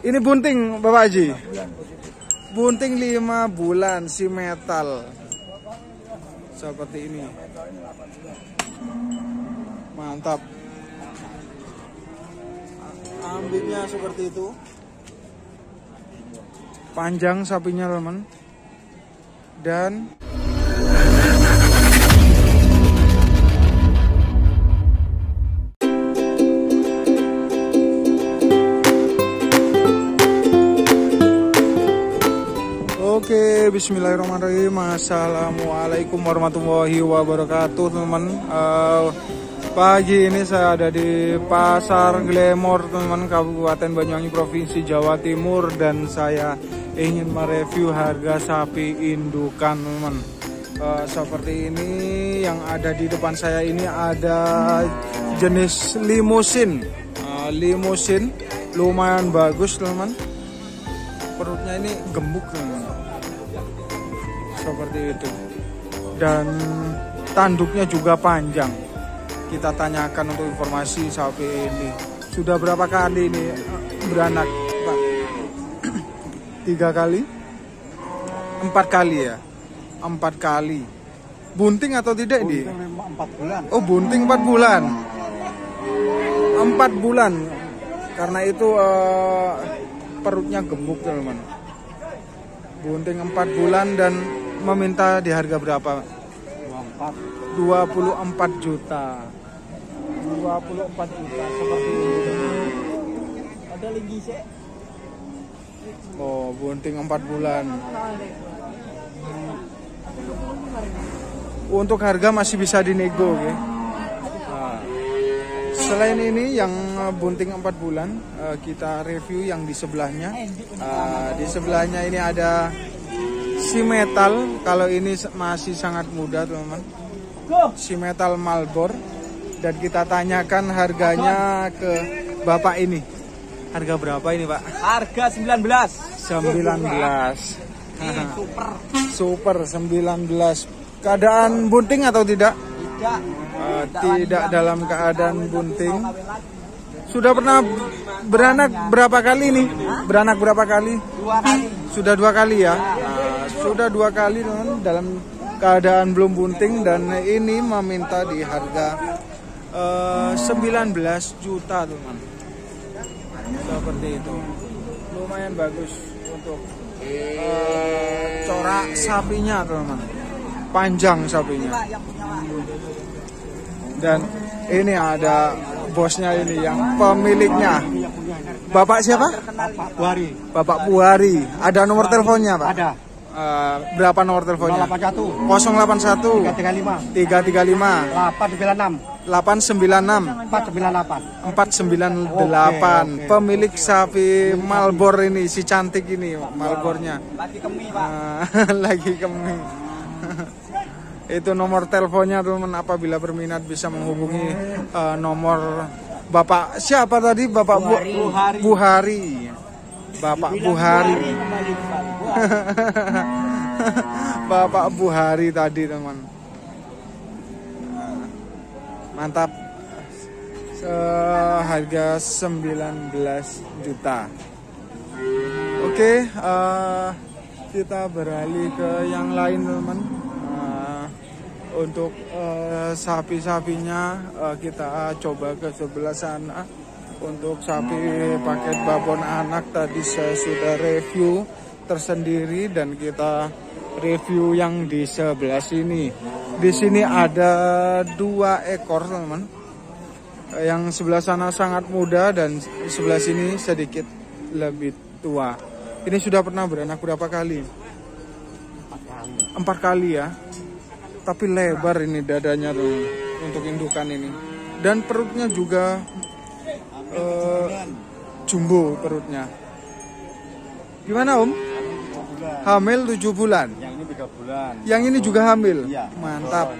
Ini bunting Bapak Haji. Bunting 5 bulan si metal. Seperti ini. Mantap. Ambingnya seperti itu. Panjang sapinya teman. Dan oke, bismillahirrahmanirrahim. Assalamualaikum warahmatullahi wabarakatuh teman. Pagi ini saya ada di Pasar Glemor teman, Kabupaten Banyuwangi, Provinsi Jawa Timur, dan saya ingin mereview harga sapi indukan teman. Seperti ini yang ada di depan saya ini ada jenis limusin. Limusin lumayan bagus teman. Perutnya ini gemuk teman. Seperti itu. Dan tanduknya juga panjang. Kita tanyakan untuk informasi sapi ini. Sudah berapa kali ini beranak, Pak? 3 kali? 4 kali ya? 4 kali. Bunting atau tidak ini? 4 bulan. Oh, bunting 4 bulan. 4 bulan. Karena itu perutnya gemuk teman-teman. Bunting 4 bulan dan meminta di harga berapa? 24 juta. 24 juta seperti ini. Ada lagi sih. Oh, bunting 4 bulan. Untuk harga masih bisa dinego ya. Nah, selain ini yang bunting 4 bulan, kita review yang di sebelahnya. Di sebelahnya ini ada si metal. Kalau ini masih sangat muda teman-teman. Si metal Malbor. Dan kita tanyakan harganya ke Bapak ini. Harga berapa ini Pak? Harga 19. 19. Super 19. Keadaan bunting atau tidak? Tidak. Tidak dalam keadaan bunting. Sudah pernah beranak berapa kali nih? Beranak berapa kali? 2 kali. Sudah 2 kali ya? Sudah 2 kali teman, dalam keadaan belum bunting, dan ini meminta di harga 19 juta teman. Seperti itu. Lumayan bagus untuk corak sapinya teman. Panjang sapinya. Dan ini ada bosnya ini, yang pemiliknya. Bapak siapa? Bapak Buhari. Bapak Buhari. Ada nomor teleponnya Pak? Ada. Berapa nomor teleponnya? 081 081 335 335 896 896 498. 498. Pemilik sapi Malbor ini, si cantik ini Malbornya. Lagi kemi, Pak. Lagi kemi. Itu nomor teleponnya teman, apabila berminat bisa menghubungi nomor Bapak siapa tadi? Bapak Buhari. Bapak Buhari. Bapak Buhari tadi teman. Mantap. Harga 19 juta. Oke, kita beralih ke yang lain teman. Untuk sapi-sapinya kita coba ke sebelah sana. Untuk sapi paket babon anak tadi saya sudah review tersendiri, dan kita review yang di sebelah sini. Di sini ada 2 ekor teman. Yang sebelah sana sangat muda dan sebelah sini sedikit lebih tua. Ini sudah pernah beranak berapa kali? 4 kali ya. Tapi lebar ini dadanya teman, untuk indukan ini. Dan perutnya juga jumbo perutnya. Gimana Om? Hamil 7 bulan. Yang ini 3 bulan. Yang ini juga hamil. Iya. Mantap.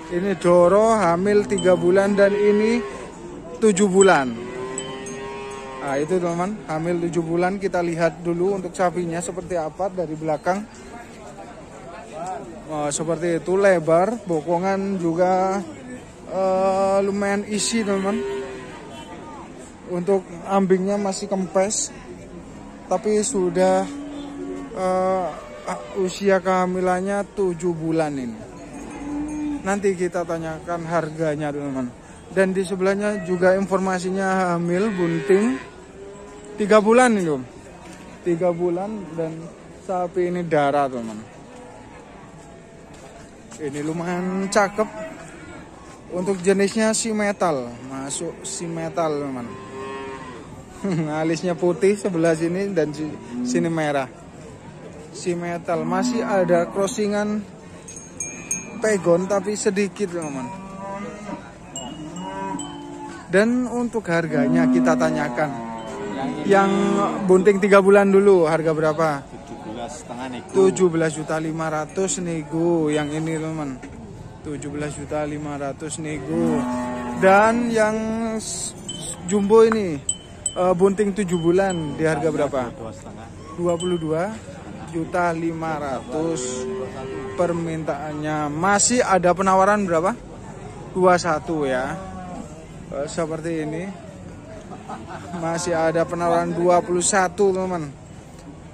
Ini Doro hamil 3 bulan dan ini 7 bulan. Nah, itu teman, hamil 7 bulan. Kita lihat dulu untuk sapinya seperti apa dari belakang. Seperti itu, lebar, bokongan juga lumayan isi teman. Untuk ambingnya masih kempes, tapi sudah usia kehamilannya 7 bulan ini. Nanti kita tanyakan harganya teman-teman. Dan di sebelahnya juga informasinya hamil bunting 3 bulan ini om. 3 bulan dan sapi ini darah teman. Ini lumayan cakep. Untuk jenisnya si metal, masuk si metal teman. Alisnya putih sebelah sini dan sini merah. Si metal masih ada crossingan pegon tapi sedikit teman. Dan untuk harganya kita tanyakan. Yang bunting 3 bulan dulu harga berapa? 17.500.000 nego yang ini teman. 17.500.000 nego. Dan yang jumbo ini bunting 7 bulan di harga berapa? 22.500.000 permintaannya. Masih ada penawaran berapa? 21 ya. Seperti ini. Masih ada penawaran 21 teman.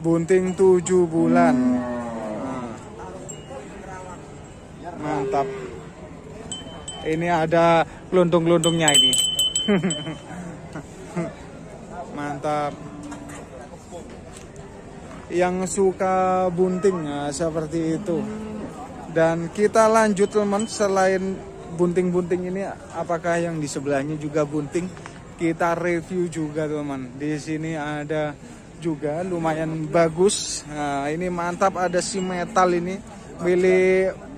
Bunting 7 bulan. Mantap. Ini ada keluntung-keluntungnya ini. Mantap. Yang suka bunting ya, seperti itu. Dan kita lanjut teman, selain bunting-bunting ini apakah yang di sebelahnya juga bunting? Kita review juga teman. Di sini ada juga lumayan bagus. Nah, ini mantap, ada si metal ini milik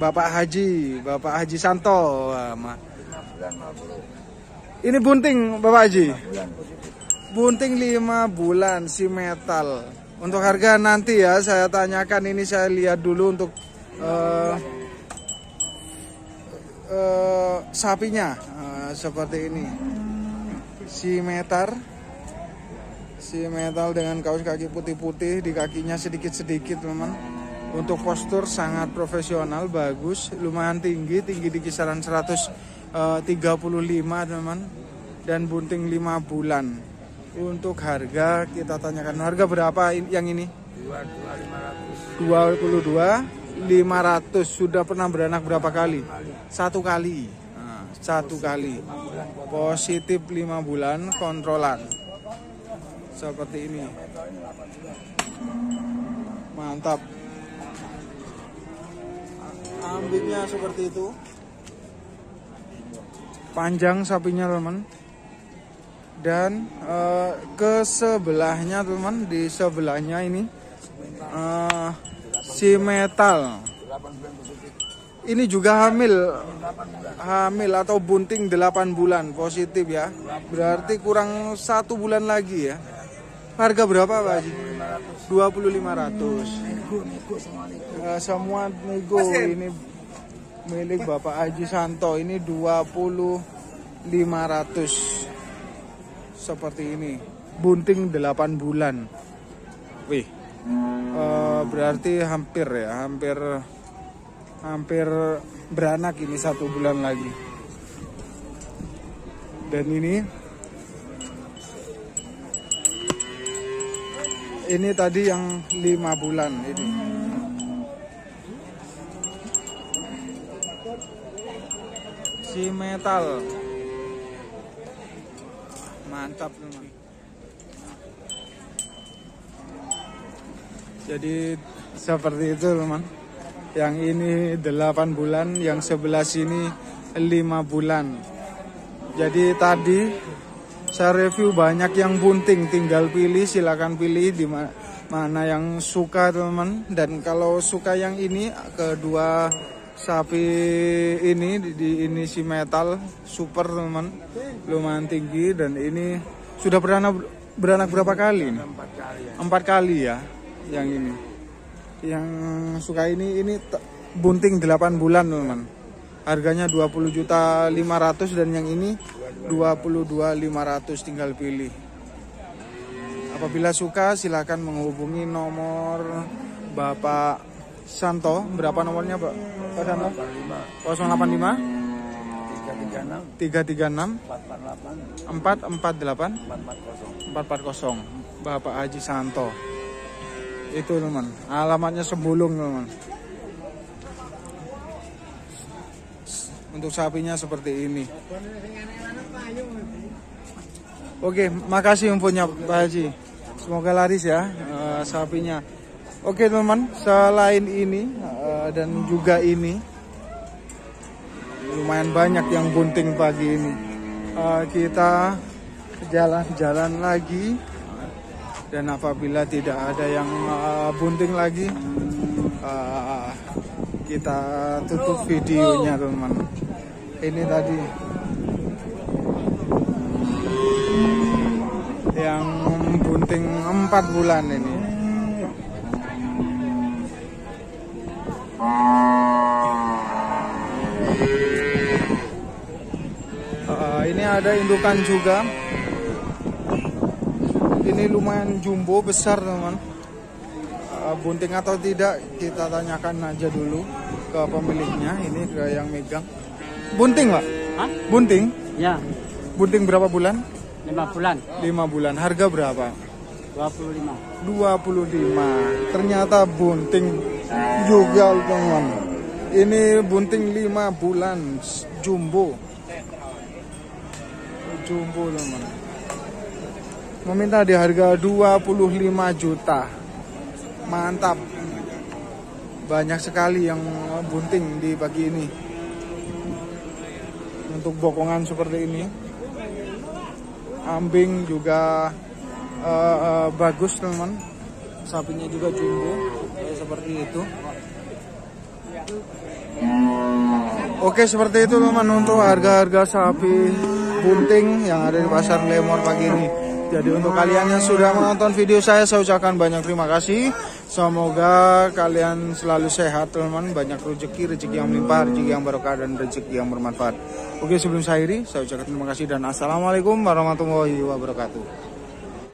Bapak Haji Santo. Ini bunting Bapak Haji. Bunting 5 bulan si metal. Untuk harga nanti ya saya tanyakan, ini saya lihat dulu untuk sapinya. Seperti ini. Si metal dengan kaos kaki putih-putih, di kakinya sedikit-sedikit teman. Untuk postur sangat profesional, bagus, lumayan tinggi di kisaran 135 teman. Dan bunting 5 bulan. Untuk harga kita tanyakan, harga berapa yang ini? 22.500. Sudah pernah beranak berapa kali? 1 kali. Nah, 1 kali. Positif 5 bulan, kontrolan. Seperti ini. Mantap. Ambingnya seperti itu. Panjang sapinya teman. Dan ke sebelahnya teman, di sebelahnya ini si metal. Ini juga hamil atau bunting 8 bulan positif ya. Berarti kurang 1 bulan lagi ya. Harga berapa Pak Haji? 2.500. Semua nego. Ini milik Bapak Haji Santo. Ini 2.500. Seperti ini, bunting 8 bulan. Wih, berarti hampir beranak ini 1 bulan lagi. Dan ini tadi yang 5 bulan ini. Si metal. Mantap teman. Jadi seperti itu teman. Yang ini 8 bulan, yang sebelah sini 5 bulan. Jadi tadi saya review banyak yang bunting, tinggal pilih, silakan pilih di mana yang suka teman. Dan kalau suka yang ini, kedua sapi ini ini si metal super teman, lumayan tinggi. Dan ini sudah beranak berapa kali ini? 4 kali ya. Yang ini, yang suka ini bunting 8 bulan teman. Harganya 20.500.000 dan yang ini 22.500, tinggal pilih. Apabila suka silakan menghubungi nomor Bapak Santo. Berapa nomornya Pak Santo? 085 336 448 440. 440 Bapak Haji Santo. Itu teman, alamatnya Sembulung teman. Untuk sapinya seperti ini. Oke, makasih infonya Pak Haji. Semoga laris ya sapinya. Oke teman, selain ini dan juga ini lumayan banyak yang bunting pagi ini. Kita jalan-jalan lagi, dan apabila tidak ada yang bunting lagi, kita tutup videonya teman. Ini tadi yang bunting 4 bulan ini. Ini ada indukan juga. Ini lumayan jumbo besar teman. Bunting atau tidak kita tanyakan aja dulu ke pemiliknya. Ini ke yang megang. Bunting Pak? Hah? Bunting? Ya, Bunting berapa bulan? 5 bulan. 5 bulan. Harga berapa? 25. 25. Ternyata bunting juga teman. Ini bunting 5 bulan jumbo. Jumbo teman. Meminta di harga 25 juta. Mantap. Banyak sekali yang bunting di pagi ini. Untuk bokongan seperti ini. Ambing juga bagus teman. Sapinya juga jumbo seperti itu. Oke, seperti itu teman untuk harga-harga sapi bunting yang ada di pasar Lemor pagi ini. Jadi untuk kalian yang sudah menonton video saya ucapkan banyak terima kasih. Semoga kalian selalu sehat teman, banyak rezeki yang melimpah, rezeki yang barokah, dan rezeki yang bermanfaat. Oke, sebelum saya akhiri, saya ucapkan terima kasih dan assalamualaikum warahmatullahi wabarakatuh.